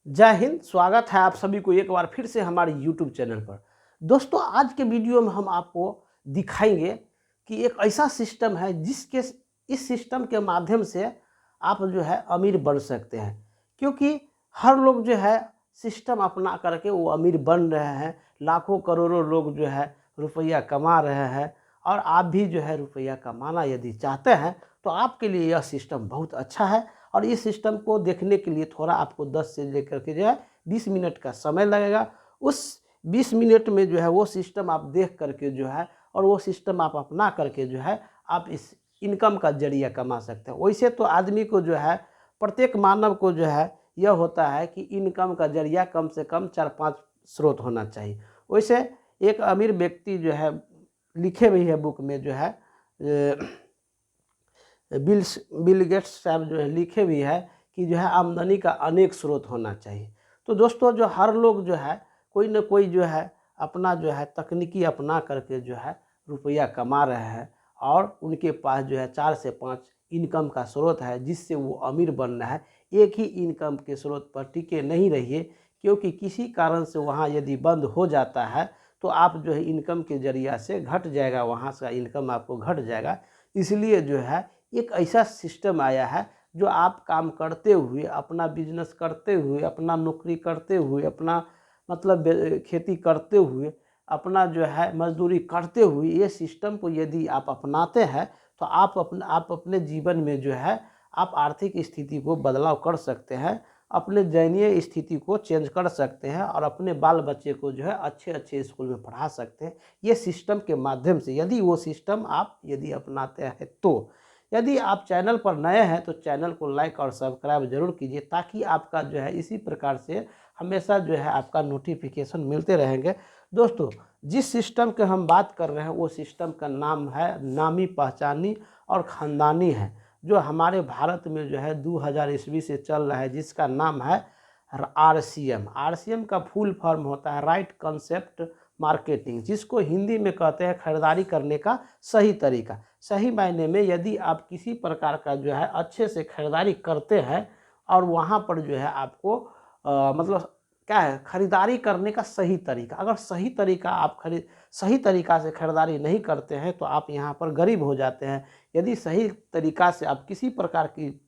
जय हिंद। स्वागत है आप सभी को एक बार फिर से हमारे YouTube चैनल पर। दोस्तों, आज के वीडियो में हम आपको दिखाएंगे कि एक ऐसा सिस्टम है जिसके इस सिस्टम के माध्यम से आप जो है अमीर बन सकते हैं। क्योंकि हर लोग जो है सिस्टम अपना करके वो अमीर बन रहे हैं। लाखों करोड़ों लोग जो है रुपया कमा रहे हैं। और आप भी जो है रुपया कमाना यदि चाहते हैं तो आपके लिए यह सिस्टम बहुत अच्छा है। और इस सिस्टम को देखने के लिए थोड़ा आपको 10 से लेकर के जो है 20 मिनट का समय लगेगा। उस 20 मिनट में जो है वो सिस्टम आप देख करके जो है और वो सिस्टम आप अपना करके जो है आप इस इनकम का जरिया कमा सकते हैं। वैसे तो आदमी को जो है प्रत्येक मानव को जो है यह होता है कि इनकम का जरिया कम से कम 4-5 स्रोत होना चाहिए। वैसे एक अमीर व्यक्ति जो है लिखे भी है बुक में जो है बिल गेट्स साहब जो है लिखे भी है कि जो है आमदनी का अनेक स्रोत होना चाहिए। तो दोस्तों, जो हर लोग जो है कोई ना कोई जो है अपना जो है तकनीकी अपना करके जो है रुपया कमा रहे हैं। और उनके पास जो है 4 से 5 इनकम का स्रोत है जिससे वो अमीर बन रहा है। एक ही इनकम के स्रोत पर टिके नहीं रहिए, क्योंकि किसी कारण से वहाँ यदि बंद हो जाता है तो आप जो है इनकम के जरिया से घट जाएगा, वहाँ से इनकम आपको घट जाएगा। इसलिए जो है एक ऐसा सिस्टम आया है जो आप काम करते हुए, अपना बिजनेस करते हुए, अपना नौकरी करते हुए, अपना मतलब खेती करते हुए, अपना जो है मजदूरी करते हुए ये सिस्टम को यदि आप अपनाते हैं तो आप अपने जीवन में जो है आप आर्थिक स्थिति को बदलाव कर सकते हैं, अपने दयनीय स्थिति को चेंज कर सकते हैं और अपने बाल बच्चे को जो है अच्छे अच्छे स्कूल में पढ़ा सकते हैं ये सिस्टम के माध्यम से, यदि वो सिस्टम आप यदि अपनाते हैं तो। यदि आप चैनल पर नए हैं तो चैनल को लाइक और सब्सक्राइब जरूर कीजिए, ताकि आपका जो है इसी प्रकार से हमेशा जो है आपका नोटिफिकेशन मिलते रहेंगे। दोस्तों, जिस सिस्टम के हम बात कर रहे हैं वो सिस्टम का नाम है नामी पहचानी और ख़ानदानी है, जो हमारे भारत में जो है 2000 ईस्वी से चल रहा है, जिसका नाम है RCM। RCM का फुल फॉर्म होता है राइट कंसेप्ट मार्केटिंग, जिसको हिंदी में कहते हैं खरीदारी करने का सही तरीका। सही मायने में यदि आप किसी प्रकार का जो है अच्छे से खरीदारी करते हैं और वहाँ पर जो है आपको मतलब क्या है खरीदारी करने का सही तरीका, अगर सही तरीका आप सही तरीका से खरीदारी नहीं करते हैं तो आप यहाँ पर गरीब हो जाते हैं। यदि सही तरीका से आप किसी प्रकार की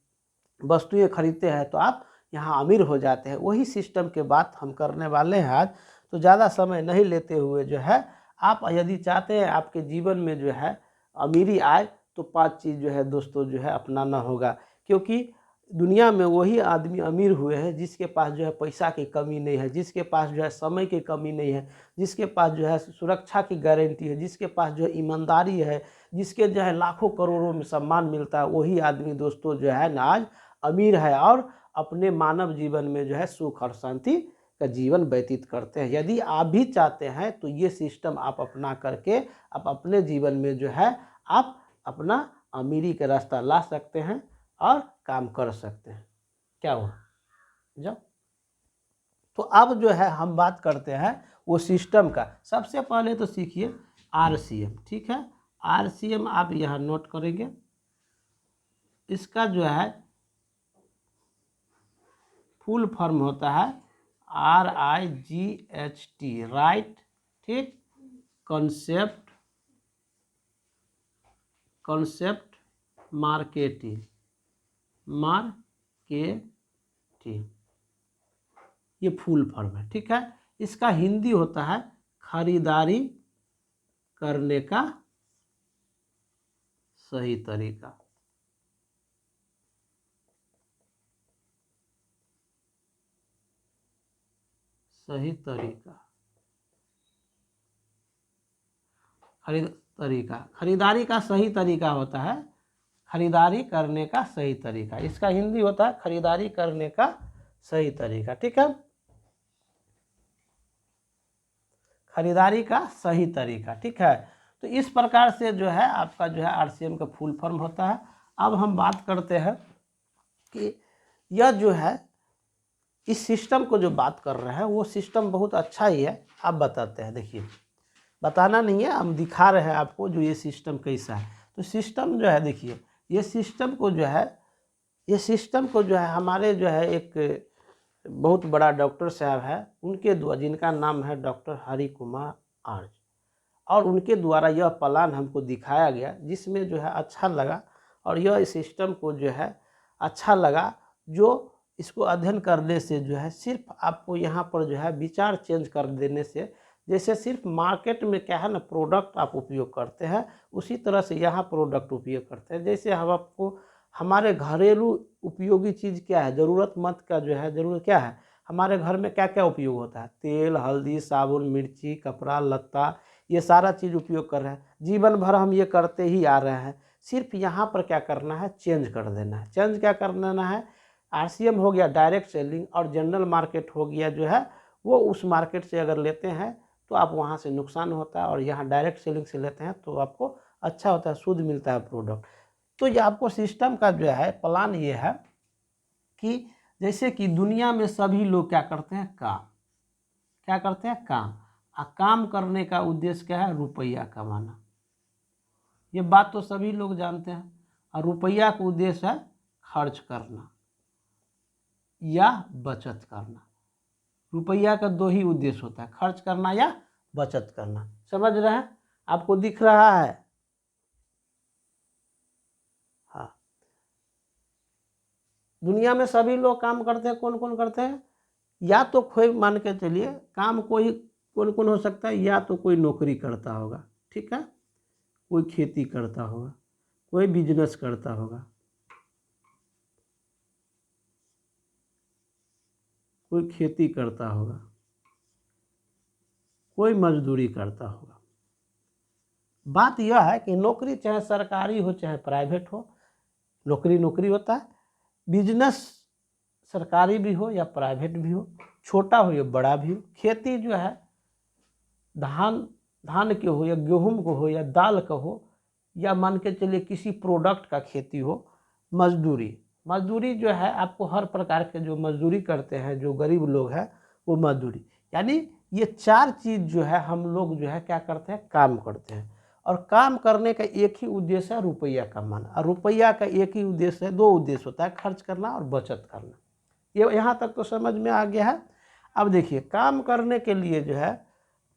वस्तुएं खरीदते हैं तो आप यहाँ अमीर हो जाते हैं। वही सिस्टम के बात हम करने वाले हैं आज। तो ज़्यादा समय नहीं लेते हुए जो है आप यदि चाहते हैं आपके जीवन में जो है अमीरी आए तो 5 चीज़ जो है दोस्तों जो है अपनाना होगा। क्योंकि दुनिया में वही आदमी अमीर हुए हैं जिसके पास जो है पैसा की कमी नहीं है, जिसके पास जो है समय की कमी नहीं है, जिसके पास जो है सुरक्षा की गारंटी है, जिसके पास जो है ईमानदारी है, जिसके जो है लाखों करोड़ों में सम्मान मिलता है, वही आदमी दोस्तों जो है ना आज अमीर है और अपने मानव जीवन में जो है सुख और शांति का जीवन व्यतीत करते हैं। यदि आप भी चाहते हैं तो ये सिस्टम आप अपना करके आप अपने जीवन में जो है आप अपना अमीरी का रास्ता ला सकते हैं और काम कर सकते हैं। क्या हुआ जब तो अब जो है हम बात करते हैं वो सिस्टम का। सबसे पहले तो सीखिए RCM, ठीक है। RCM आप यहाँ नोट करेंगे। इसका जो है फुल फॉर्म होता है RIGHT, राइट, ठीक, कॉन्सेप्ट मार्केटिंग, ये फुल फॉर्म है, ठीक है। इसका हिंदी होता है खरीदारी करने का सही तरीका। सही तरीका, खरीदारी का सही तरीका होता है खरीदारी करने का सही तरीका। इसका हिंदी होता है खरीदारी करने का सही तरीका, ठीक है। खरीदारी का सही तरीका, ठीक है। तो इस प्रकार से जो है आपका जो है RCM का फुल फॉर्म होता है। अब हम बात करते हैं कि यह जो है इस सिस्टम को जो बात कर रहे हैं वो सिस्टम बहुत अच्छा ही है। आप बताते हैं, देखिए बताना नहीं है, हम दिखा रहे हैं आपको जो ये सिस्टम कैसा है। तो सिस्टम जो है देखिए ये सिस्टम को जो है हमारे जो है एक बहुत बड़ा डॉक्टर साहब है, उनके द्वारा, जिनका नाम है डॉक्टर हरि कुमार आर्य, और उनके द्वारा यह प्लान हमको दिखाया गया, जिसमें जो है अच्छा लगा, और यह सिस्टम को जो है अच्छा लगा, जो इसको अध्ययन करने से जो है सिर्फ आपको यहाँ पर जो है विचार चेंज कर देने से, जैसे सिर्फ मार्केट में क्या है ना प्रोडक्ट आप उपयोग करते हैं, उसी तरह से यहाँ प्रोडक्ट उपयोग करते हैं। जैसे हम आपको हमारे घरेलू उपयोगी चीज़ क्या है, ज़रूरतमंद का जो है ज़रूरत क्या है, हमारे घर में क्या क्या उपयोग होता है, तेल, हल्दी, साबुन, मिर्ची, कपड़ा लत्ता, ये सारा चीज़ उपयोग कर रहे हैं, जीवन भर हम ये करते ही आ रहे हैं। सिर्फ यहाँ पर क्या करना है, चेंज कर देना है। चेंज क्या कर देना है, आरसीएम हो गया डायरेक्ट सेलिंग, और जनरल मार्केट हो गया जो है वो उस मार्केट से अगर लेते हैं तो आप वहाँ से नुकसान होता है, और यहाँ डायरेक्ट सेलिंग से लेते हैं तो आपको अच्छा होता है, शुद्ध मिलता है प्रोडक्ट। तो ये आपको सिस्टम का जो है प्लान ये है कि जैसे कि दुनिया में सभी लोग क्या करते हैं, काम, क्या करते हैं, काम, और काम करने का उद्देश्य क्या है, रुपया कमाना। ये बात तो सभी लोग जानते हैं। और रुपया का उद्देश्य है खर्च करना या बचत करना। रुपया का दो ही उद्देश्य होता है, खर्च करना या बचत करना। समझ रहे हैं, आपको दिख रहा है? हाँ, दुनिया में सभी लोग काम करते हैं। कौन कौन करते हैं? या तो कोई, मान के चलिए काम कोई कौन कौन हो सकता है, या तो कोई नौकरी करता होगा, ठीक है, कोई खेती करता होगा, कोई बिजनेस करता होगा, कोई खेती करता होगा, कोई मजदूरी करता होगा। बात यह है कि नौकरी चाहे सरकारी हो चाहे प्राइवेट हो, नौकरी नौकरी होता है। बिजनेस सरकारी भी हो या प्राइवेट भी हो, छोटा हो या बड़ा भी हो। खेती जो है धान के हो या गेहूं को हो या दाल का हो, या मान के चलिए किसी प्रोडक्ट का खेती हो। मजदूरी जो है आपको हर प्रकार के जो मजदूरी करते हैं, जो गरीब लोग हैं वो मजदूरी, यानी ये चार चीज़ जो है हम लोग जो है क्या करते हैं, काम करते हैं। और काम करने का एक ही उद्देश्य है रुपया कमाना, और रुपया का एक ही उद्देश्य है, दो उद्देश्य होता है, खर्च करना और बचत करना। ये यहाँ तक तो समझ में आ गया है। अब देखिए, काम करने के लिए जो है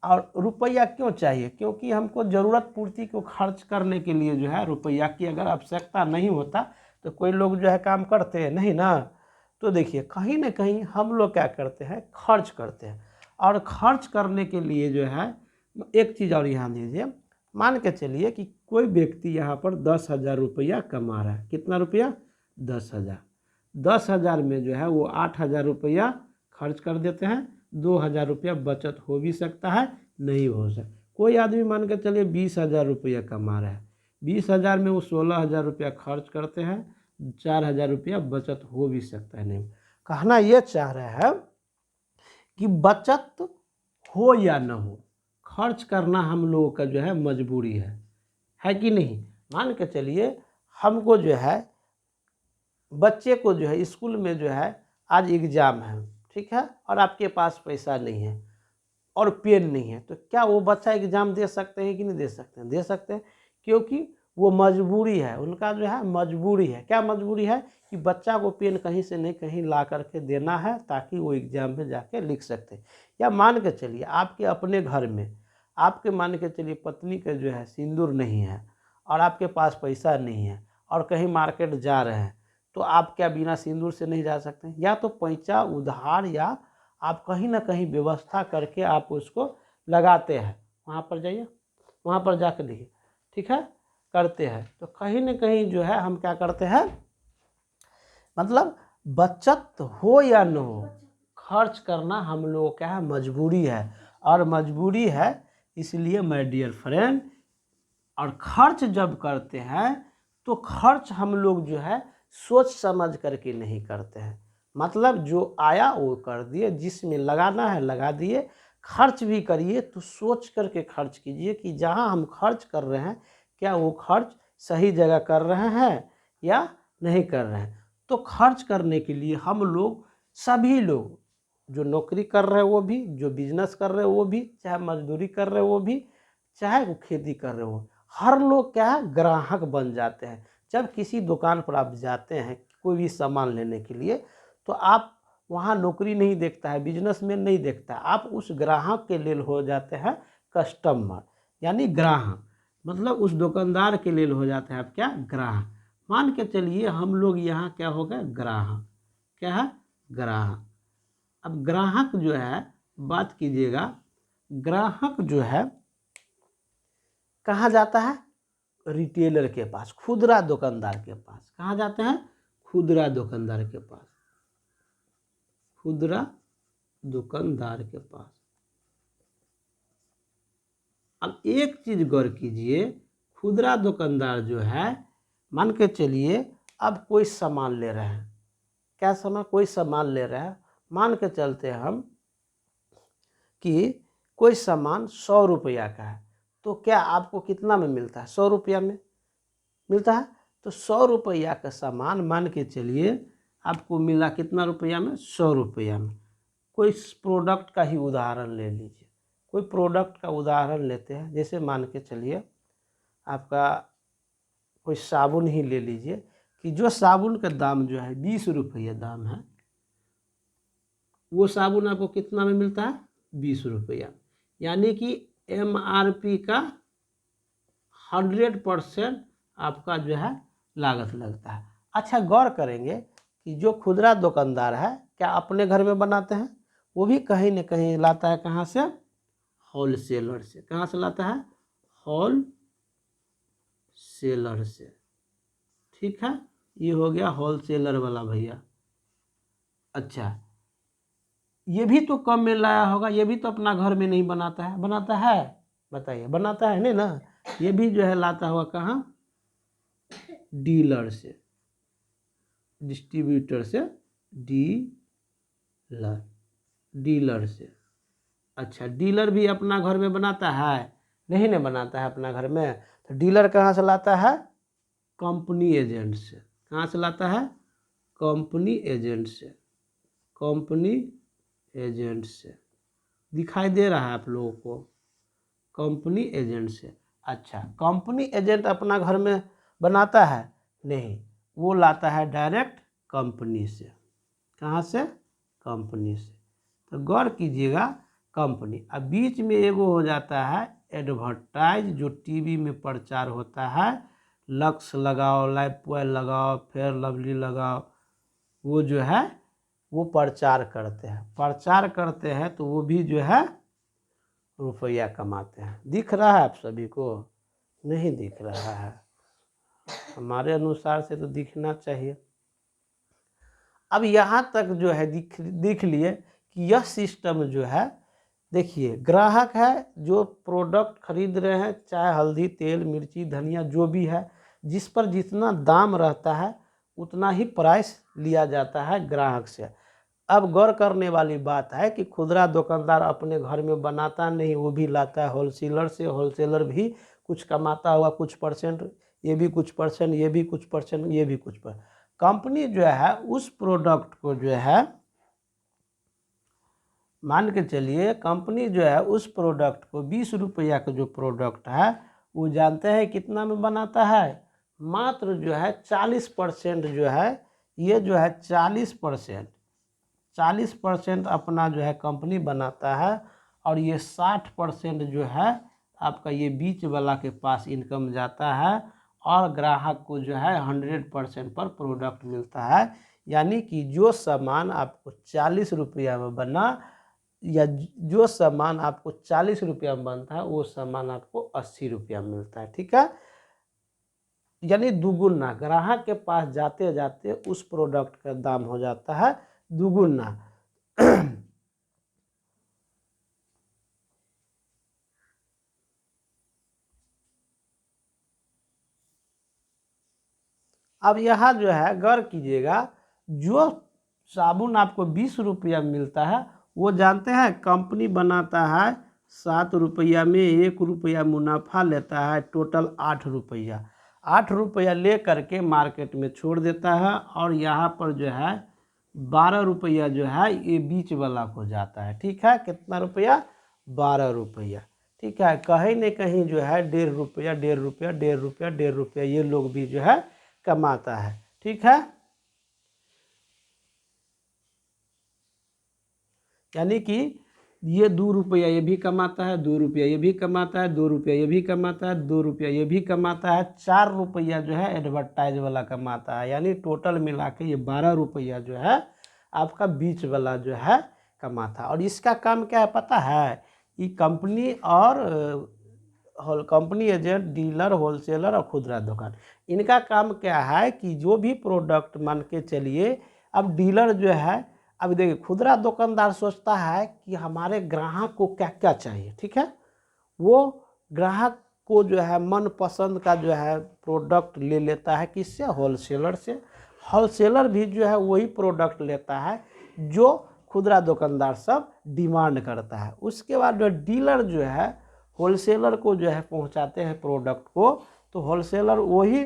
और रुपया क्यों चाहिए, क्योंकि हमको ज़रूरत पूर्ति को खर्च करने के लिए जो है रुपया की अगर आवश्यकता नहीं होता तो कोई लोग जो है काम करते हैं नहीं ना। तो देखिए, कहीं ना कहीं हम लोग क्या करते हैं, खर्च करते हैं। और खर्च करने के लिए जो है एक चीज़ और यहाँ दीजिए, मान के चलिए कि कोई व्यक्ति यहाँ पर 10,000 रुपया कमा रहा है। कितना रुपया? 10,000। 10,000 में जो है वो 8,000 रुपया खर्च कर देते हैं, 2,000 रुपया बचत हो भी सकता है, नहीं हो सकता। कोई आदमी मान के चलिए 20,000 रुपया कमा रहा है, 20,000 में वो 16,000 रुपया खर्च करते हैं, 4,000 रुपया बचत हो भी सकता है, नहीं। कहना ये चाह रहे हैं कि बचत हो या न हो, खर्च करना हम लोगों का जो है मजबूरी है कि नहीं। मान के चलिए हमको जो है बच्चे को जो है स्कूल में जो है आज एग्ज़ाम है, ठीक है, और आपके पास पैसा नहीं है और पेन नहीं है, तो क्या वो बच्चा एग्ज़ाम दे सकते हैं कि नहीं दे सकते हैं? दे सकते हैं, क्योंकि वो मजबूरी है, उनका जो है मजबूरी है। क्या मजबूरी है? कि बच्चा को पेन कहीं से नहीं कहीं ला करके देना है ताकि वो एग्ज़ाम में जाके लिख सकते हैं। या मान के चलिए आपके अपने घर में, आपके मान के चलिए पत्नी का जो है सिंदूर नहीं है और आपके पास पैसा नहीं है और कहीं मार्केट जा रहे हैं, तो आप क्या बिना सिंदूर से नहीं जा सकते? या तो पैसा उधार या आप कहीं ना कहीं व्यवस्था करके आप उसको लगाते हैं। वहाँ पर जाइए, वहाँ पर जाकर देखिए, ठीक है, करते हैं। तो कहीं ना कहीं जो है हम क्या करते हैं, मतलब बचत हो या न हो, खर्च करना हम लोगों का है मजबूरी है। और मजबूरी है इसलिए माय डियर फ्रेंड, और खर्च जब करते हैं तो खर्च हम लोग जो है सोच समझ करके नहीं करते हैं। मतलब जो आया वो कर दिए, जिसमें लगाना है लगा दिए। खर्च भी करिए तो सोच करके खर्च कीजिए कि जहां हम खर्च कर रहे हैं क्या वो खर्च सही जगह कर रहे हैं या नहीं कर रहे हैं। तो खर्च करने के लिए हम लोग, सभी लोग, जो नौकरी कर रहे हैं वो भी, जो बिजनेस कर रहे हैं वो भी, चाहे मजदूरी कर रहे हैं वो भी, चाहे वो खेती कर रहे हो, हर लोग क्या है, ग्राहक बन जाते हैं। जब किसी दुकान पर आप जाते हैं कोई भी सामान लेने के लिए, तो आप वहाँ नौकरी नहीं देखता है, बिजनेसमैन नहीं देखता है, आप उस ग्राहक के लिए हो जाते हैं कस्टमर, यानी ग्राहक, मतलब उस दुकानदार के लिए हो जाते हैं आप क्या, ग्राहक। मान के चलिए हम लोग यहाँ क्या हो गए, ग्राहक, क्या है, ग्राहक। अब ग्राहक जो है, बात कीजिएगा, ग्राहक जो है कहाँ जाता है, रिटेलर के पास, खुदरा दुकानदार के पास। कहाँ जाते हैं, खुदरा दुकानदार के पास, खुदरा दुकानदार के पास। अब एक चीज गौर कीजिए, खुदरा दुकानदार जो है, मान के चलिए अब कोई सामान ले रहे हैं, क्या सामान, कोई सामान ले रहे हैं, मान के चलते हम कि कोई सामान 100 रुपया का है, तो क्या आपको कितना में मिलता है, 100 रुपया में मिलता है। तो 100 रुपया का सामान मान के चलिए आपको मिला कितना रुपया में, 100 रुपया में। कोई प्रोडक्ट का ही उदाहरण ले लीजिए, कोई प्रोडक्ट का उदाहरण लेते हैं, जैसे मान के चलिए आपका कोई साबुन ही ले लीजिए, कि जो साबुन का दाम जो है 20 रुपया दाम है, वो साबुन आपको कितना में मिलता है, 20 रुपया, यानी कि MRP का 100% आपका जो है लागत लगता है। अच्छा गौर करेंगे कि जो खुदरा दुकानदार है क्या अपने घर में बनाते हैं, वो भी कहीं न कहीं लाता है, कहाँ से, होलसेलर से। कहाँ से लाता है, होल सेलर से। ठीक है, ये हो गया होलसेलर वाला भैया। अच्छा, ये भी तो कम में लाया होगा, ये भी तो अपना घर में नहीं बनाता है, बनाता है, बताइए, बनाता है नहीं ना, ये भी जो है लाता हुआ कहाँ, डीलर से, डिस्ट्रीब्यूटर से, डीलर, डीलर से। अच्छा, डीलर भी अपना घर में बनाता है, नहीं ना बनाता है अपना घर में, तो डीलर कहाँ से लाता है, कंपनी एजेंट से। कहाँ से लाता है, कंपनी एजेंट से, कंपनी एजेंट से। दिखाई दे रहा है आप लोगों को, कंपनी एजेंट से। अच्छा, कंपनी एजेंट अपना घर में बनाता है, नहीं, वो लाता है डायरेक्ट कंपनी से। कहाँ से, कंपनी से। तो गौर कीजिएगा, कंपनी। अब बीच में एगो हो जाता है एडवर्टाइज, जो टीवी में प्रचार होता है, लक्स लगाओ, लाइफबॉय लगाओ, फेयर लवली लगाओ, वो जो है वो प्रचार करते हैं, प्रचार करते हैं, तो वो भी जो है रुपया कमाते हैं। दिख रहा है आप सभी को, नहीं दिख रहा है, हमारे अनुसार से तो दिखना चाहिए। अब यहाँ तक जो है दिख लिए कि यह सिस्टम जो है, देखिए ग्राहक है जो प्रोडक्ट खरीद रहे हैं, चाहे हल्दी, तेल, मिर्ची, धनिया, जो भी है, जिस पर जितना दाम रहता है उतना ही प्राइस लिया जाता है ग्राहक से। अब गौर करने वाली बात है कि खुदरा दुकानदार अपने घर में बनाता नहीं, वो भी लाता है होलसेलर से, होलसेलर भी कुछ कमाता हुआ कुछ परसेंट, ये भी कुछ परसेंट, ये भी कुछ परसेंट, ये भी कुछ परसेंट। कंपनी जो है उस प्रोडक्ट को जो है, मान के चलिए कंपनी जो है उस प्रोडक्ट को 20 रुपया का जो प्रोडक्ट है, वो जानते हैं कितना में बनाता है, मात्र जो है 40% जो है, ये जो है 40% अपना जो है कंपनी बनाता है, और ये 60% जो है आपका ये बीच वाला के पास इनकम जाता है, और ग्राहक को जो है 100% पर प्रोडक्ट मिलता है। यानी कि जो सामान आपको 40 रुपया में बना, या जो सामान आपको 40 रुपया में बनता है, वो सामान आपको 80 रुपया में मिलता है। ठीक है, यानी दुगुना, ग्राहक के पास जाते जाते उस प्रोडक्ट का दाम हो जाता है दुगुना। अब यहाँ जो है गौर कीजिएगा, जो साबुन आपको 20 रुपया मिलता है, वो जानते हैं कंपनी बनाता है 7 रुपया में, 1 रुपया मुनाफा लेता है, टोटल 8 रुपया, 8 रुपया ले करके मार्केट में छोड़ देता है, और यहाँ पर जो है 12 रुपया जो है ये बीच वाला को जाता है। ठीक है, कितना रुपया, 12 रुपया। ठीक है, कहीं न कहीं जो है 1.5 रुपया, 1.5 रुपया, 1.5 रुपया, 1.5 रुपया ये लोग भी जो है कमाता है। ठीक है, यानी कि ये 2 रुपया ये भी कमाता है, 2 रुपया ये भी कमाता है, 2 रुपया ये भी कमाता है, 2 रुपया ये भी कमाता है, 4 रुपया जो है एडवर्टाइज वाला कमाता है। यानी टोटल मिला के ये 12 रुपया जो है आपका बीच वाला जो है कमाता है। और इसका काम क्या है पता है? ये कंपनी और कंपनी एजेंट, डीलर, होलसेलर और खुदरा दुकान, इनका काम क्या है कि जो भी प्रोडक्ट मान के चलिए, अब डीलर जो है, अब देखिए खुदरा दुकानदार सोचता है कि हमारे ग्राहक को क्या क्या चाहिए, ठीक है, वो ग्राहक को जो है मन पसंद का जो है प्रोडक्ट ले लेता है, किससे? होलसेलर से। होलसेलर भी जो है वही प्रोडक्ट लेता है जो खुदरा दुकानदार सब डिमांड करता है। उसके बाद जो डीलर जो है होलसेलर को जो है पहुंचाते हैं प्रोडक्ट को, तो होलसेलर वही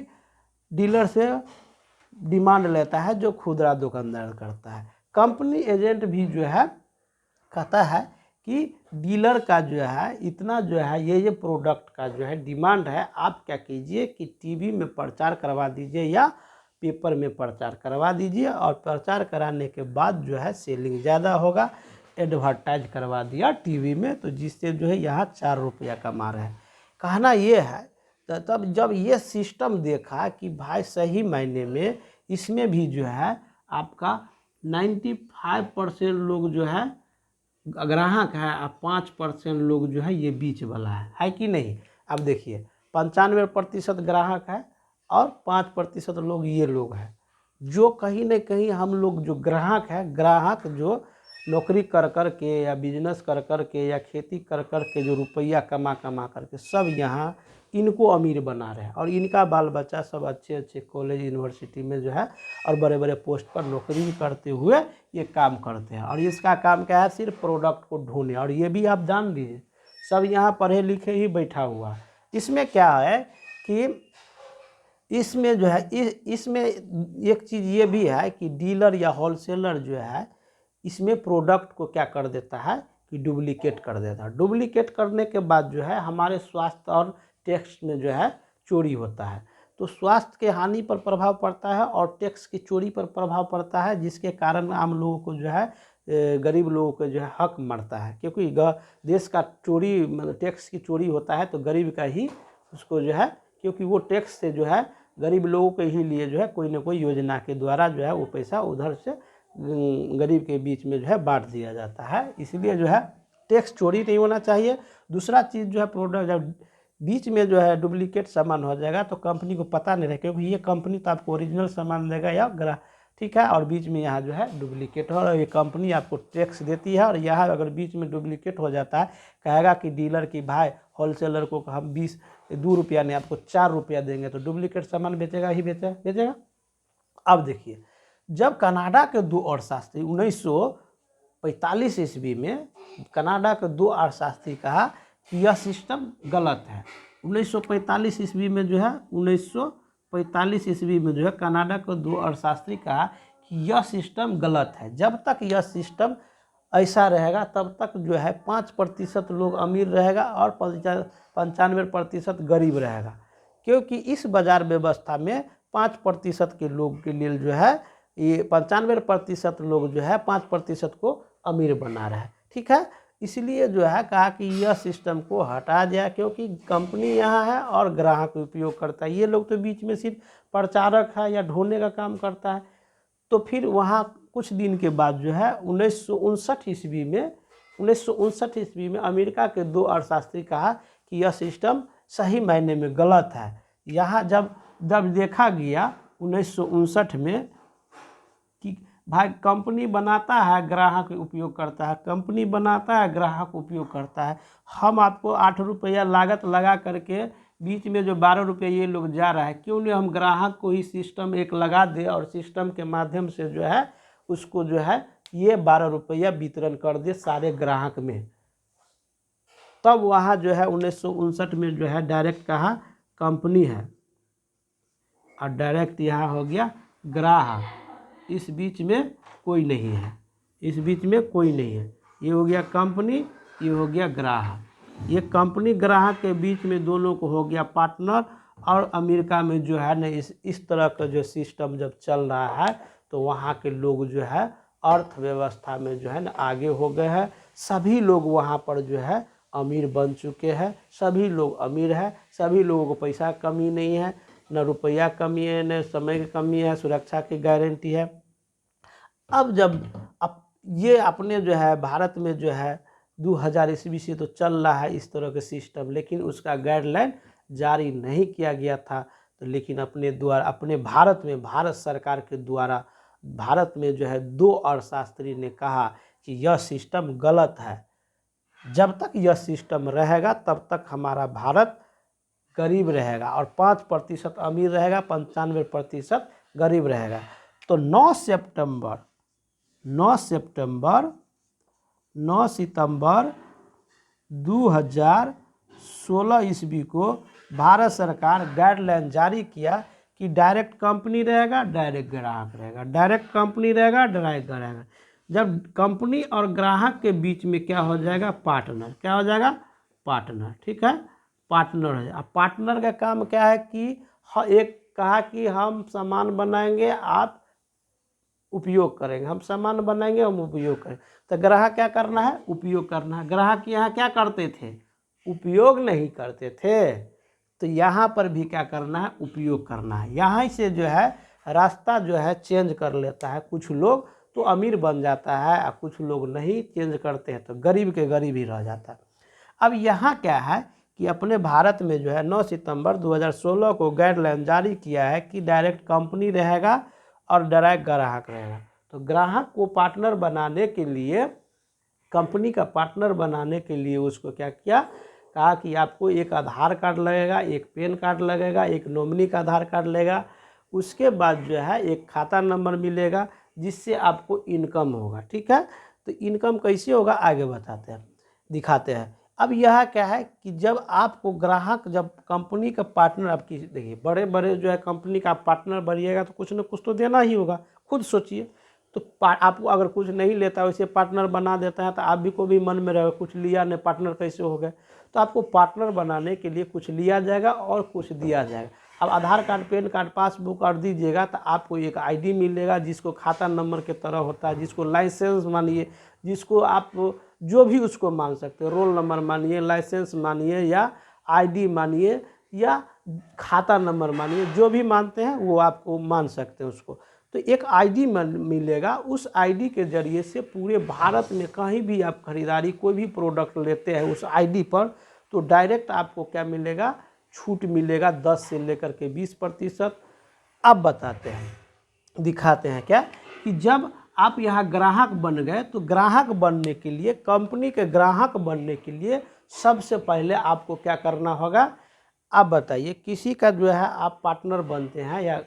डीलर से डिमांड लेता है जो खुदरा दुकानदार करता है। कंपनी एजेंट भी जो है कहता है कि डीलर का जो है इतना जो है ये प्रोडक्ट का जो है डिमांड है, आप क्या कीजिए कि टीवी में प्रचार करवा दीजिए या पेपर में प्रचार करवा दीजिए, और प्रचार कराने के बाद जो है सेलिंग ज़्यादा होगा, एडवर्टाइज करवा दिया टीवी में, तो जिससे जो है यहाँ 4 रुपया कमा रहे हैं। कहना ये है, तो तब जब ये सिस्टम देखा कि भाई सही मायने में इसमें भी जो है आपका 95% लोग जो है ग्राहक है और 5% लोग जो है ये बीच वाला है कि नहीं? अब देखिए 95% ग्राहक है और 5% लोग ये लोग हैं, जो कहीं न कहीं हम लोग जो ग्राहक है, ग्राहक जो नौकरी कर कर के या बिजनेस कर कर के या खेती कर कर के जो रुपया कमा कमा करके सब यहाँ इनको अमीर बना रहे हैं, और इनका बाल बच्चा सब अच्छे अच्छे कॉलेज यूनिवर्सिटी में जो है और बड़े बड़े पोस्ट पर नौकरी भी करते हुए ये काम करते हैं। और इसका काम क्या है? सिर्फ प्रोडक्ट को ढूंढे। और ये भी आप जान लीजिए सब यहाँ पढ़े लिखे ही बैठा हुआ। इसमें क्या है कि इसमें जो है इसमें एक चीज़ ये भी है कि डीलर या होलसेलर जो है इसमें प्रोडक्ट को क्या कर देता है कि डुप्लीकेट कर देता है। डुप्लीकेट करने के बाद जो है हमारे स्वास्थ्य और टैक्स में जो है चोरी होता है, तो स्वास्थ्य के हानि पर प्रभाव पड़ता है और टैक्स की चोरी पर प्रभाव पड़ता है, जिसके कारण आम लोगों को जो है गरीब लोगों को जो है हक मरता है। क्योंकि देश का चोरी टैक्स की चोरी होता है तो गरीब का ही उसको जो है, क्योंकि वो टैक्स से जो है गरीब लोगों के ही लिए जो है कोई ना कोई योजना के द्वारा जो है वो पैसा उधर से गरीब के बीच में जो है बांट दिया जाता है। इसलिए जो है टैक्स चोरी नहीं होना चाहिए। दूसरा चीज़ जो है प्रोडक्ट जब बीच में जो है डुप्लीकेट सामान हो जाएगा तो कंपनी को पता नहीं रहे, क्योंकि ये कंपनी तो आपको ओरिजिनल सामान देगा या ठीक है, और बीच में यहाँ जो है डुप्लीकेट हो, और ये कंपनी आपको टैक्स देती है, और यहाँ अगर बीच में डुप्लीकेट हो जाता है कहेगा कि डीलर की भाई होलसेलर को हम 2 रुपया नहीं आपको 4 रुपया देंगे, तो डुप्लीकेट सामान बेचेगा ही बेचेगा। अब देखिए जब कनाडा के 2 अर्थशास्त्री 1945 ईस्वी में कनाडा के 2 अर्थशास्त्री कहा कि यह सिस्टम गलत है। 1945 ईस्वी में जो है 1945 ईस्वी में जो है कनाडा के 2 अर्थशास्त्री कहा कि यह सिस्टम गलत है। जब तक यह सिस्टम ऐसा रहेगा तब तक जो है 5% लोग अमीर रहेगा और 95% गरीब रहेगा, क्योंकि इस बाजार व्यवस्था में 5% के लोग के लिए जो है ये 95% लोग जो है 5% को अमीर बना रहा है, ठीक है। इसलिए जो है कहा कि यह सिस्टम को हटा दिया, क्योंकि कंपनी यहाँ है और ग्राहक उपयोग करता है, ये लोग तो बीच में सिर्फ प्रचारक है या ढोने का काम करता है। तो फिर वहाँ कुछ दिन के बाद जो है 1959 ईस्वी में अमेरिका के 2 अर्थशास्त्री कहा कि यह सिस्टम सही मायने में गलत है। यहाँ जब देखा गया 1959 में कि भाई कंपनी बनाता है ग्राहक उपयोग करता है, कंपनी बनाता है ग्राहक उपयोग करता है, हम आपको 8 रुपया लागत लगा करके बीच में जो 12 रुपये ये लोग जा रहा है, क्यों नहीं हम ग्राहक को ही सिस्टम एक लगा दे और सिस्टम के माध्यम से जो है उसको जो है ये 12 रुपया वितरण कर दे सारे ग्राहक में। तब वहाँ जो है 1959 में जो है डायरेक्ट कहा कंपनी है और डायरेक्ट यहाँ हो गया ग्राहक, इस बीच में कोई नहीं है, इस बीच में कोई नहीं है। ये हो गया कंपनी, ये हो गया ग्राहक। ये कंपनी ग्राहक के बीच में दोनों को हो गया पार्टनर। और अमेरिका में जो है ना इस तरह का जो सिस्टम जब चल रहा है तो वहाँ के लोग जो है अर्थव्यवस्था में जो है ना आगे हो गए हैं। सभी लोग वहाँ पर जो है अमीर बन चुके हैं, सभी लोग अमीर हैं, सभी लोगों को पैसा कमी नहीं है, न रुपया कमी है, न समय की कमी है, सुरक्षा की गारंटी है। अब ये अपने जो है भारत में जो है 2000 ईस्वी से तो चल रहा है इस तरह के सिस्टम, लेकिन उसका गाइडलाइन जारी नहीं किया गया था। तो लेकिन अपने भारत में भारत सरकार के द्वारा भारत में जो है 2 अर्थशास्त्री ने कहा कि यह सिस्टम गलत है। जब तक यह सिस्टम रहेगा तब तक हमारा भारत गरीब रहेगा और 5% अमीर रहेगा, 95% गरीब रहेगा। तो 9 सितंबर 2016 ईस्वी को भारत सरकार गाइडलाइन जारी किया कि डायरेक्ट कंपनी रहेगा, डायरेक्ट ग्राहक रहेगा, डायरेक्ट कंपनी रहेगा, डायरेक्ट ग्राहक रहेगा। जब कंपनी और ग्राहक के बीच में क्या हो जाएगा, पार्टनर, क्या हो जाएगा, पार्टनर, ठीक है, पार्टनर है। अब पार्टनर का काम क्या है कि एक कहा कि हम सामान बनाएंगे, आप उपयोग करेंगे, हम सामान बनाएंगे, हम उपयोग करेंगे। तो ग्राहक क्या करना है, उपयोग करना है। ग्राहक यहाँ क्या करते थे, उपयोग नहीं करते थे। तो यहाँ पर भी क्या करना है, उपयोग करना है। यहाँ से जो है रास्ता जो है चेंज कर लेता है। कुछ लोग तो अमीर बन जाता है और कुछ लोग नहीं चेंज करते हैं तो गरीब के गरीब ही रह जाता है। अब यहाँ क्या है कि अपने भारत में जो है 9 सितंबर 2016 को गाइडलाइन जारी किया है कि डायरेक्ट कंपनी रहेगा और डायरेक्ट ग्राहक रहेगा। तो ग्राहक को पार्टनर बनाने के लिए, कंपनी का पार्टनर बनाने के लिए उसको क्या किया, कहा कि आपको एक आधार कार्ड लगेगा, एक पैन कार्ड लगेगा, एक नॉमिनी का आधार कार्ड लगेगा, उसके बाद जो है एक खाता नंबर मिलेगा जिससे आपको इनकम होगा। ठीक है, तो इनकम कैसे होगा आगे बताते हैं, दिखाते हैं। अब यह क्या है कि जब आपको ग्राहक, जब कंपनी का पार्टनर आपकी, देखिए बड़े बड़े जो है कंपनी का पार्टनर बनिएगा तो कुछ ना कुछ तो देना ही होगा, खुद सोचिए। तो आपको अगर कुछ नहीं लेता वैसे पार्टनर बना देता है तो आप भी को भी मन में रहेगा कुछ लिया नहीं, पार्टनर कैसे हो गए। तो आपको पार्टनर बनाने के लिए कुछ लिया जाएगा और कुछ दिया जाएगा। अब आधार कार्ड, पैन कार्ड, पासबुक और दीजिएगा तो आपको एक आईडी मिलेगा जिसको खाता नंबर के तरह होता है, जिसको लाइसेंस मानिए, जिसको आप जो भी उसको मान सकते हो, रोल नंबर मानिए, लाइसेंस मानिए या आईडी मानिए या खाता नंबर मानिए, जो भी मानते हैं वो आपको मान सकते हैं उसको। तो एक आईडी मिलेगा, उस आईडी के जरिए से पूरे भारत में कहीं भी आप खरीदारी कोई भी प्रोडक्ट लेते हैं उस आईडी पर, तो डायरेक्ट आपको क्या मिलेगा, छूट मिलेगा 10 से लेकर के 20%। अब बताते हैं, दिखाते हैं क्या कि जब आप यहाँ ग्राहक बन गए तो ग्राहक बनने के लिए, कंपनी के ग्राहक बनने के लिए सबसे पहले आपको क्या करना होगा। आप बताइए, किसी का जो है आप पार्टनर बनते हैं या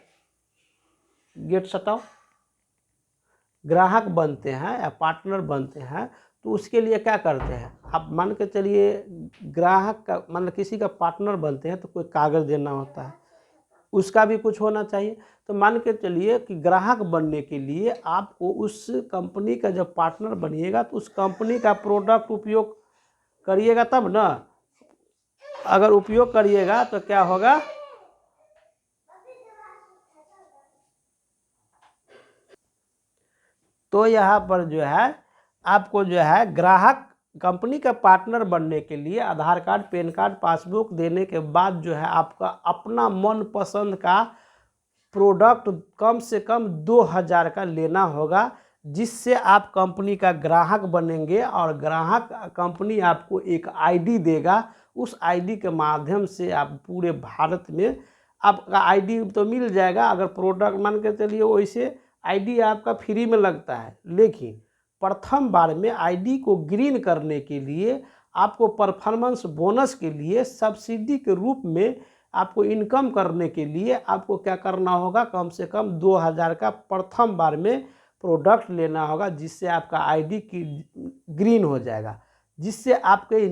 गेट सटाओ, ग्राहक बनते हैं या पार्टनर बनते हैं तो उसके लिए क्या करते हैं, आप मान के चलिए ग्राहक का मतलब किसी का पार्टनर बनते हैं तो कोई कागज़ देना होता है, उसका भी कुछ होना चाहिए। तो मान के चलिए कि ग्राहक बनने के लिए आपको उस कंपनी का जब पार्टनर बनिएगा तो उस कंपनी का प्रोडक्ट उपयोग करिएगा तब ना। अगर उपयोग करिएगा तो क्या होगा, तो यहाँ पर जो है आपको जो है ग्राहक, कंपनी का पार्टनर बनने के लिए आधार कार्ड, पैन कार्ड, पासबुक देने के बाद जो है आपका अपना मनपसंद का प्रोडक्ट कम से कम 2000 का लेना होगा, जिससे आप कंपनी का ग्राहक बनेंगे और ग्राहक कंपनी आपको एक आईडी देगा। उस आईडी के माध्यम से आप पूरे भारत में आपका आईडी तो मिल जाएगा। अगर प्रोडक्ट मान के चलिए वैसे आईडी आपका फ्री में लगता है, लेकिन प्रथम बार में आईडी को ग्रीन करने के लिए आपको परफॉर्मेंस बोनस के लिए सब्सिडी के रूप में आपको इनकम करने के लिए आपको क्या करना होगा, कम से कम 2000 का प्रथम बार में प्रोडक्ट लेना होगा, जिससे आपका आईडी की ग्रीन हो जाएगा, जिससे आपके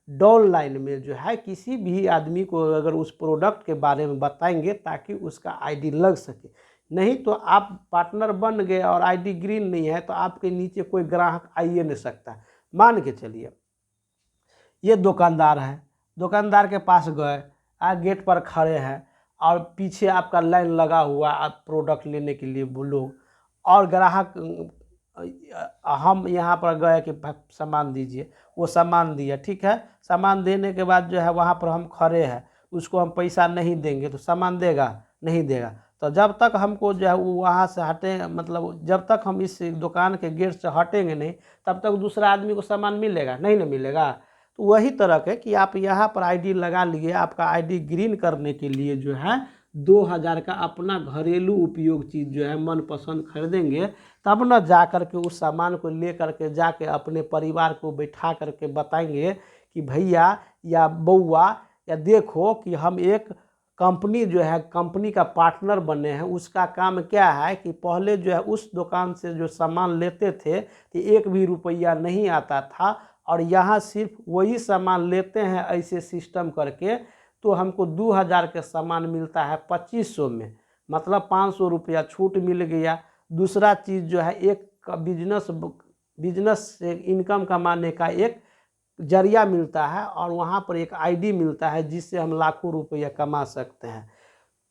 डाउन लाइन में जो है किसी भी आदमी को अगर उस प्रोडक्ट के बारे में बताएंगे ताकि उसका आईडी लग सके। नहीं तो आप पार्टनर बन गए और आईडी ग्रीन नहीं है तो आपके नीचे कोई ग्राहक आइए नहीं सकता। मान के चलिए ये दुकानदार है, दुकानदार के पास गए, आप गेट पर खड़े हैं और पीछे आपका लाइन लगा हुआ आप प्रोडक्ट लेने के लिए लोग, और ग्राहक हम यहाँ पर गए कि सामान दीजिए, वो सामान दिया, ठीक है। सामान देने के बाद जो है वहाँ पर हम खड़े हैं, उसको हम पैसा नहीं देंगे तो सामान देगा नहीं देगा। तो जब तक हमको जो है वो वहाँ से हटे, मतलब जब तक हम इस दुकान के गेट से हटेंगे नहीं, तब तक दूसरा आदमी को सामान मिलेगा नहीं ना मिलेगा। तो वही तरह के कि आप यहाँ पर आईडी लगा लिए, आपका आईडी ग्रीन करने के लिए जो है 2000 का अपना घरेलू उपयोग चीज़ जो है मनपसंद खरीदेंगे, तब न जा कर के उस सामान को ले करके जाके अपने परिवार को बैठा करके बताएंगे कि भैया या बउआ या देखो कि हम एक कंपनी जो है, कंपनी का पार्टनर बने हैं। उसका काम क्या है कि पहले जो है उस दुकान से जो सामान लेते थे कि 1 भी रुपया नहीं आता था, और यहाँ सिर्फ वही सामान लेते हैं ऐसे सिस्टम करके, तो हमको 2000 के सामान मिलता है 2500 में, मतलब 500 रुपया छूट मिल गया। दूसरा चीज़ जो है एक बिजनेस से इनकम कमाने का एक जरिया मिलता है, और वहाँ पर एक आईडी मिलता है जिससे हम लाखों रुपया कमा सकते हैं।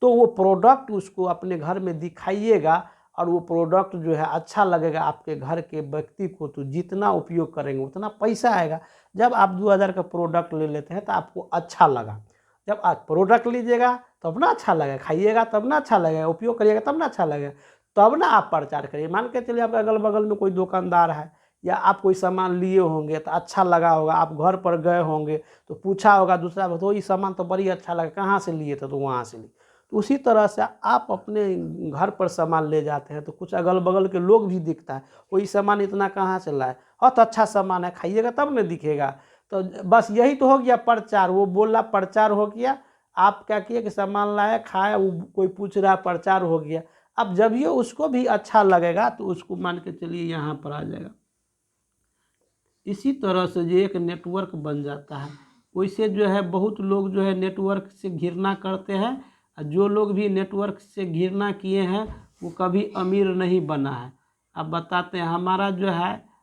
तो वो प्रोडक्ट उसको अपने घर में दिखाइएगा, और वो प्रोडक्ट जो है अच्छा लगेगा आपके घर के व्यक्ति को, तो जितना उपयोग करेंगे उतना पैसा आएगा। जब आप 2000 का प्रोडक्ट ले लेते हैं तो आपको अच्छा लगा, जब आप प्रोडक्ट लीजिएगा तब ना अच्छा लगेगा, खाइएगा तब ना अच्छा लगेगा, उपयोग करिएगा तब ना अच्छा लगेगा, तब ना आप प्रचार करिए। मान के चलिए आपके अगल बगल में कोई दुकानदार है, या आप कोई सामान लिए होंगे तो अच्छा लगा होगा, आप घर पर गए होंगे तो पूछा होगा दूसरा, तो ये सामान तो बड़ी अच्छा लगा, कहाँ से लिए थे, तो वहाँ से लिए। तो उसी तरह से आप अपने घर पर सामान ले जाते हैं तो कुछ अगल बगल के लोग भी दिखता है, वही सामान इतना कहाँ से लाए, बहुत अच्छा सामान है, खाइएगा तब न दिखेगा। तो बस यही तो हो गया प्रचार, वो बोला प्रचार हो गया, आप क्या किए कि सामान लाए खाए, वो कोई पूछ रहा प्रचार हो गया। अब जब ये उसको भी अच्छा लगेगा तो उसको मान के चलिए यहाँ पर आ जाएगा। इसी तरह से जो एक नेटवर्क बन जाता है, वैसे जो है बहुत लोग जो है नेटवर्क से घृणा करते हैं, और जो लोग भी नेटवर्क से घृणा किए हैं वो कभी अमीर नहीं बना है। अब बताते हैं, हमारा जो है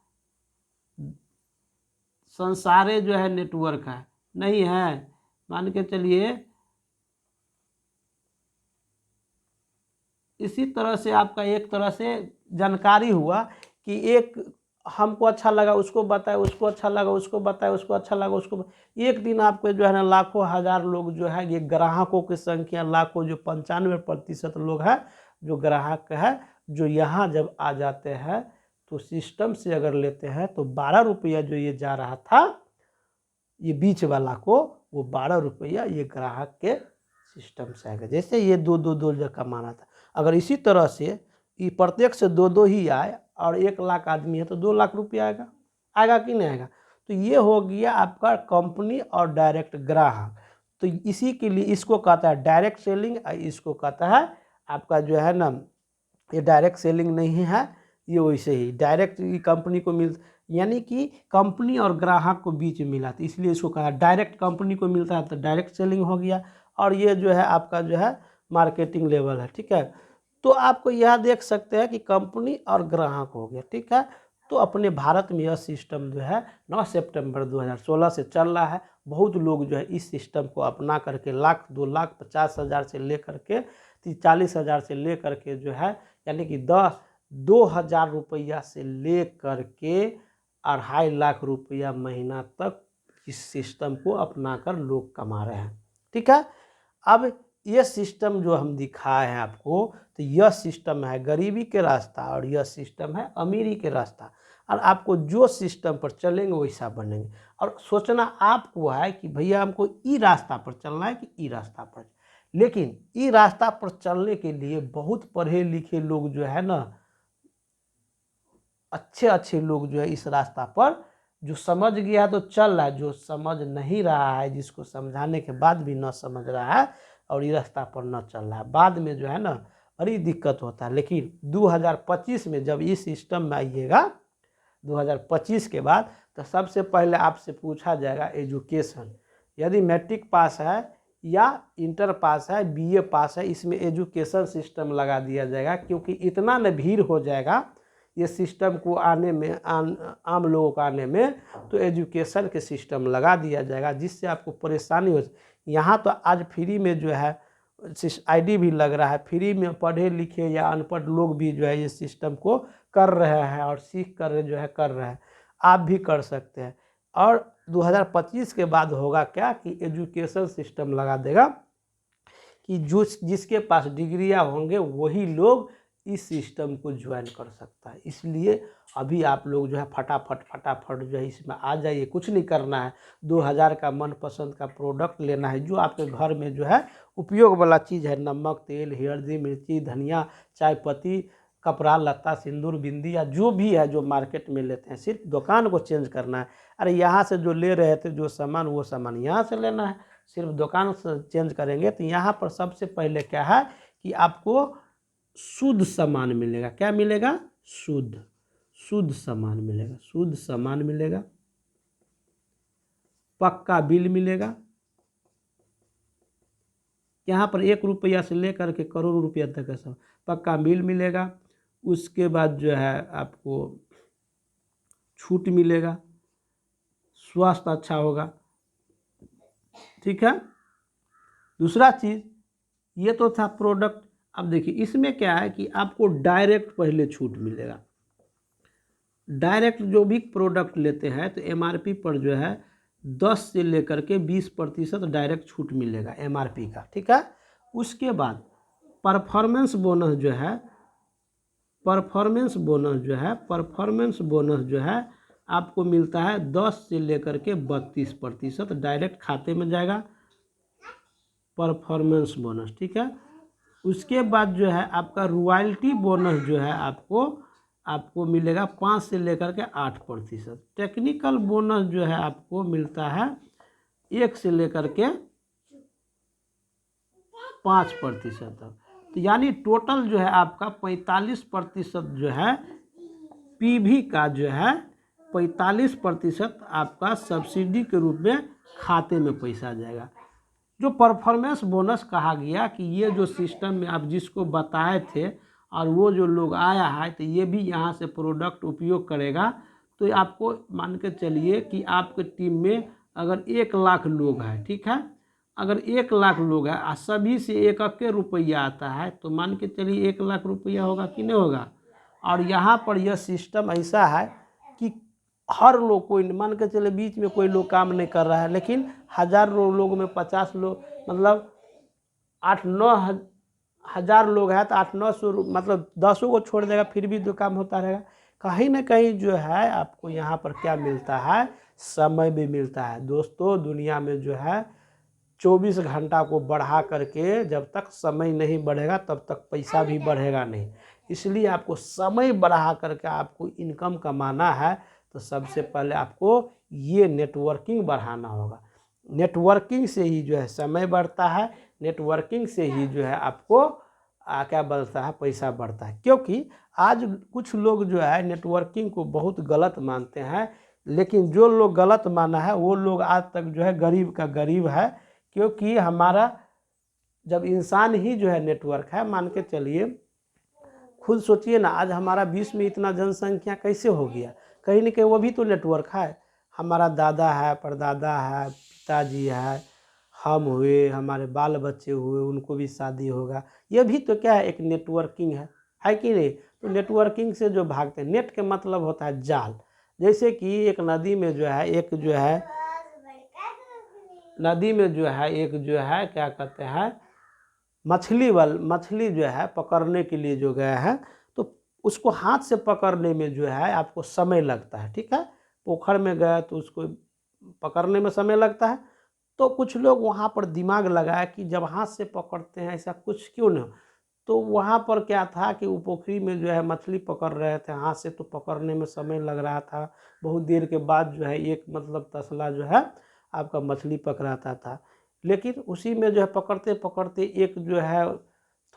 संसारे जो है नेटवर्क है नहीं है, मान के चलिए। इसी तरह से आपका एक तरह से जानकारी हुआ कि एक हमको अच्छा लगा उसको बताए, उसको अच्छा लगा उसको बताए, उसको अच्छा लगा उसको। एक दिन आपको जो है ना लाखों हजार लोग जो है, ये ग्राहकों की संख्या लाखों, जो 95% लोग हैं जो ग्राहक है, जो यहाँ जब आ जाते हैं तो सिस्टम से अगर लेते हैं तो 12 रुपया जो ये जा रहा था ये बीच वाला को, वो 12 रुपया ये ग्राहक के सिस्टम से आएगा। जैसे ये दो जो कमाना था, अगर इसी तरह से ये प्रत्येक से दो ही आए और 1 लाख आदमी है तो 2 लाख रुपया आएगा, आएगा कि नहीं आएगा। तो ये हो गया आपका कंपनी और डायरेक्ट ग्राहक। तो इसी के लिए इसको कहता है डायरेक्ट सेलिंग, इसको कहता है आपका जो है ना, ये डायरेक्ट सेलिंग नहीं है, ये वैसे ही डायरेक्ट कंपनी को मिल, यानी कि कंपनी और ग्राहक को बीच में मिला, तो इसलिए इसको कहा डायरेक्ट कंपनी को मिलता है तो डायरेक्ट सेलिंग हो गया। और ये जो है आपका जो है मार्केटिंग लेवल है, ठीक है। तो आपको यह देख सकते हैं कि कंपनी और ग्राहक हो गया, ठीक है। तो अपने भारत में यह सिस्टम जो है 9 सितंबर 2016 से चल रहा है। बहुत लोग जो है इस सिस्टम को अपना करके 1 लाख 2 लाख 50 हज़ार से ले करके 40 हज़ार से ले करके जो है, यानी कि 2,000 रुपया से ले करके 2.5 लाख रुपया महीना तक इस सिस्टम को अपना कर लोग कमा रहे हैं, ठीक है। अब ये सिस्टम जो हम दिखाए हैं आपको, तो यह सिस्टम है गरीबी के रास्ता और यह सिस्टम है अमीरी के रास्ता। और आपको जो सिस्टम पर चलेंगे वैसा बनेंगे। और सोचना आपको है कि भैया हमको ई रास्ता पर चलना है कि ई रास्ता पर, लेकिन ई रास्ता पर चलने के लिए बहुत पढ़े लिखे लोग जो है ना, अच्छे लोग जो है इस रास्ता पर जो समझ गया तो चल रहा है, जो समझ नहीं रहा है, जिसको समझाने के बाद भी न समझ रहा है और ये रास्ता पर न चल रहा है, बाद में जो है ना बड़ी दिक्कत होता है। लेकिन 2025 में जब इस सिस्टम में आइएगा, 2025 के बाद, तो सबसे पहले आपसे पूछा जाएगा एजुकेशन। यदि मैट्रिक पास है या इंटर पास है, बीए पास है, इसमें एजुकेशन सिस्टम लगा दिया जाएगा। क्योंकि इतना न भीड़ हो जाएगा ये सिस्टम को आने में, आम लोगों को आने में, तो एजुकेशन के सिस्टम लगा दिया जाएगा जिससे आपको परेशानी हो। यहाँ तो आज फ्री में जो है आईडी भी लग रहा है, फ्री में पढ़े लिखे या अनपढ़ लोग भी जो है ये सिस्टम को कर रहे हैं और सीख कर जो है कर रहे हैं। आप भी कर सकते हैं। और 2025 के बाद होगा क्या कि एजुकेशन सिस्टम लगा देगा कि जो जिसके पास डिग्रियां होंगे वही लोग इस सिस्टम को ज्वाइन कर सकता है। इसलिए अभी आप लोग जो है फटाफट जो है इसमें आ जाइए। कुछ नहीं करना है, 2000 का मनपसंद का प्रोडक्ट लेना है जो आपके घर में जो है उपयोग वाला चीज़ है, नमक, तेल, हल्दी, मिर्ची, धनिया, चाय पत्ती, कपड़ा लत्ता, सिंदूर, बिंदी या जो भी है जो मार्केट में लेते हैं, सिर्फ दुकान को चेंज करना है। अरे यहाँ से जो ले रहे थे जो सामान वो सामान यहाँ से लेना है, सिर्फ दुकान से चेंज करेंगे। तो यहाँ पर सबसे पहले क्या है कि आपको शुद्ध सामान मिलेगा। क्या मिलेगा? शुद्ध सामान मिलेगा, शुद्ध सामान मिलेगा, पक्का बिल मिलेगा। यहाँ पर 1 रुपया से लेकर के करोड़ रुपया तक का सब पक्का बिल मिलेगा। उसके बाद जो है आपको छूट मिलेगा, स्वास्थ्य अच्छा होगा। ठीक है। दूसरा चीज़ ये तो था प्रोडक्ट। अब देखिए इसमें क्या है कि आपको डायरेक्ट पहले छूट मिलेगा। डायरेक्ट जो भी प्रोडक्ट लेते हैं तो एमआरपी पर जो है 10 से लेकर के 20% डायरेक्ट छूट मिलेगा एमआरपी का। ठीक है। उसके बाद परफॉर्मेंस बोनस जो है आपको मिलता है 10 से लेकर के 32% डायरेक्ट खाते में जाएगा परफॉर्मेंस बोनस। ठीक है। उसके बाद जो है आपका रॉयल्टी बोनस जो है आपको मिलेगा 5 से लेकर के 8%। टेक्निकल बोनस जो है आपको मिलता है 1 से लेकर के 5% तक। तो यानी टोटल जो है आपका 45% जो है पीवी का जो है 45% आपका सब्सिडी के रूप में खाते में पैसा जाएगा। जो परफॉर्मेंस बोनस कहा गया कि ये जो सिस्टम में आप जिसको बताए थे और वो जो लोग आया है तो ये भी यहाँ से प्रोडक्ट उपयोग करेगा, तो आपको मान के चलिए कि आपके टीम में अगर 1 लाख लोग हैं, ठीक है, अगर 1 लाख लोग हैं और सभी से 1 रुपया आता है तो मान के चलिए 1 लाख रुपया होगा कि नहीं होगा। और यहाँ पर यह सिस्टम ऐसा है कि हर लोग, कोई मान के चले बीच में कोई लोग काम नहीं कर रहा है, लेकिन 1000 लोग में 50 लोग मतलब 8-9 हज़ार लोग हैं तो 800-900 मतलब 10 को छोड़ देगा फिर भी तो काम होता रहेगा। कहीं ना कहीं जो है आपको यहाँ पर क्या मिलता है, समय भी मिलता है। दोस्तों दुनिया में जो है 24 घंटा को बढ़ा करके जब तक समय नहीं बढ़ेगा तब तक पैसा भी बढ़ेगा नहीं। इसलिए आपको समय बढ़ा करके आपको इनकम कमाना है तो सबसे पहले आपको ये नेटवर्किंग बढ़ाना होगा। नेटवर्किंग से ही जो है समय बढ़ता है, नेटवर्किंग से ही जो है आपको क्या बढ़ता है, पैसा बढ़ता है। क्योंकि आज कुछ लोग जो है नेटवर्किंग को बहुत गलत मानते हैं, लेकिन जो लोग गलत माना है वो लोग आज तक जो है गरीब का गरीब है। क्योंकि हमारा जब इंसान ही जो है नेटवर्क है, मान के चलिए खुद सोचिए ना, आज हमारा विश्व में इतना जनसंख्या कैसे हो गया, कहीं ना कहीं वो भी तो नेटवर्क है। हमारा दादा है, परदादा है, पिताजी है, हम हुए, हमारे बाल बच्चे हुए, उनको भी शादी होगा, ये भी तो क्या है, एक नेटवर्किंग है कि नहीं। तो नेटवर्किंग से जो भागते हैं, नेट के मतलब होता है जाल। जैसे कि एक नदी में जो है एक जो है क्या कहते हैं मछली जो है पकड़ने के लिए जो गया है तो उसको हाथ से पकड़ने में जो है आपको समय लगता है। ठीक है। पोखर में गया तो उसको पकड़ने में समय लगता है। तो कुछ लोग वहाँ पर दिमाग लगाया कि जब हाथ से पकड़ते हैं ऐसा कुछ क्यों नहीं। तो वहाँ पर क्या था कि वो पोखरी में जो है मछली पकड़ रहे थे हाथ से, तो पकड़ने में समय लग रहा था। बहुत देर के बाद जो है एक मतलब तसला जो है आपका मछली पकड़ाता था। लेकिन उसी में जो है पकड़ते पकड़ते एक जो है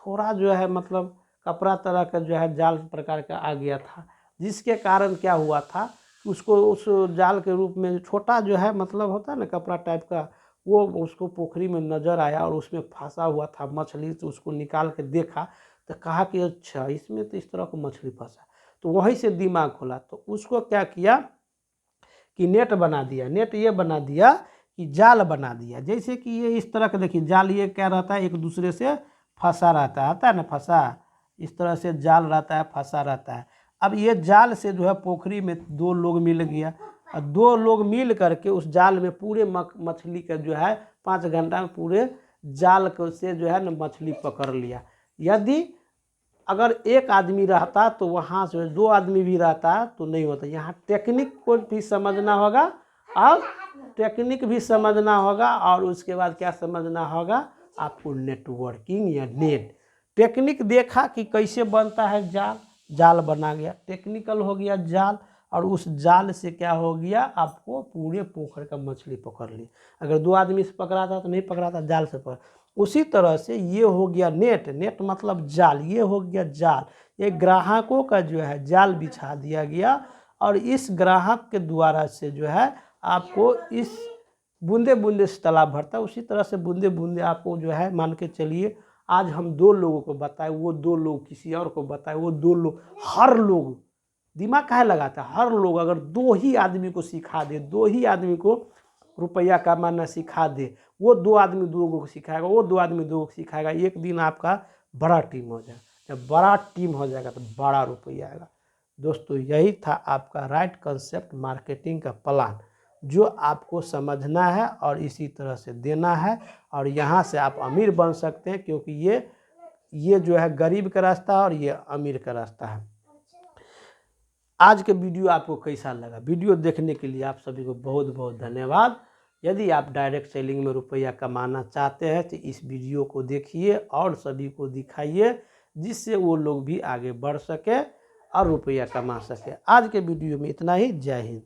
थोड़ा जो है मतलब कपड़ा तरह का जो है जाल प्रकार का आ गया था, जिसके कारण क्या हुआ था उसको उस जाल के रूप में छोटा जो है मतलब होता है ना कपड़ा टाइप का, वो उसको पोखरी में नज़र आया और उसमें फंसा हुआ था मछली। तो उसको निकाल के देखा तो कहा कि अच्छा इसमें तो इस तरह का मछली फंसा। तो वहीं से दिमाग खोला, तो उसको क्या किया कि नेट बना दिया। नेट ये बना दिया कि जाल बना दिया। जैसे कि ये इस तरह का देखिए जाल, ये क्या रहता है, एक दूसरे से फंसा रहता है, आता है ना फंसा, इस तरह से जाल रहता है, फंसा रहता है। अब ये जाल से जो है पोखरी में 2 लोग मिल गया, और 2 लोग मिल करके उस जाल में पूरे मछली का जो है 5 घंटा में पूरे जाल को से जो है ना मछली पकड़ लिया। यदि अगर एक आदमी रहता तो वहाँ से 2 आदमी भी रहता तो नहीं होता। यहाँ टेक्निक को भी समझना होगा, और टेक्निक भी समझना होगा, और उसके बाद क्या समझना होगा आपको, नेटवर्किंग या नेट। टेक्निक देखा कि कैसे बनता है जाल, जाल बना गया, टेक्निकल हो गया जाल, और उस जाल से क्या हो गया, आपको पूरे पोखर का मछली पकड़ ली। अगर 2 आदमी से पकड़ा था तो नहीं पकड़ा था, जाल से पकड़। उसी तरह से ये हो गया नेट, नेट मतलब जाल, ये हो गया जाल। ये ग्राहकों का जो है जाल बिछा दिया गया, और इस ग्राहक के द्वारा से जो है आपको इस बूंदे बूंदे से तालाब भरता है। उसी तरह से बूंदे बूंदे आपको जो है, मान के चलिए आज हम 2 लोगों को बताए, वो 2 लोग किसी और को बताए, वो 2 लोग, हर लोग दिमाग काहे लगाता है, हर लोग अगर 2 ही आदमी को सिखा दे, 2 ही आदमी को रुपया कमाना सिखा दे, वो 2 आदमी 2 को सिखाएगा, वो 2 आदमी 2 को सिखाएगा, एक दिन आपका बड़ा टीम हो जाएगा। जब बड़ा टीम हो जाएगा तो बड़ा रुपया आएगा। दोस्तों यही था आपका राइट कंसेप्ट मार्केटिंग का प्लान, जो आपको समझना है और इसी तरह से देना है, और यहाँ से आप अमीर बन सकते हैं, क्योंकि ये जो है गरीब का रास्ता है और ये अमीर का रास्ता है। आज के वीडियो आपको कैसा लगा? वीडियो देखने के लिए आप सभी को बहुत बहुत धन्यवाद। यदि आप डायरेक्ट सेलिंग में रुपया कमाना चाहते हैं तो इस वीडियो को देखिए और सभी को दिखाइए, जिससे वो लोग भी आगे बढ़ सके और रुपया कमा सके। आज के वीडियो में इतना ही। जय हिंद।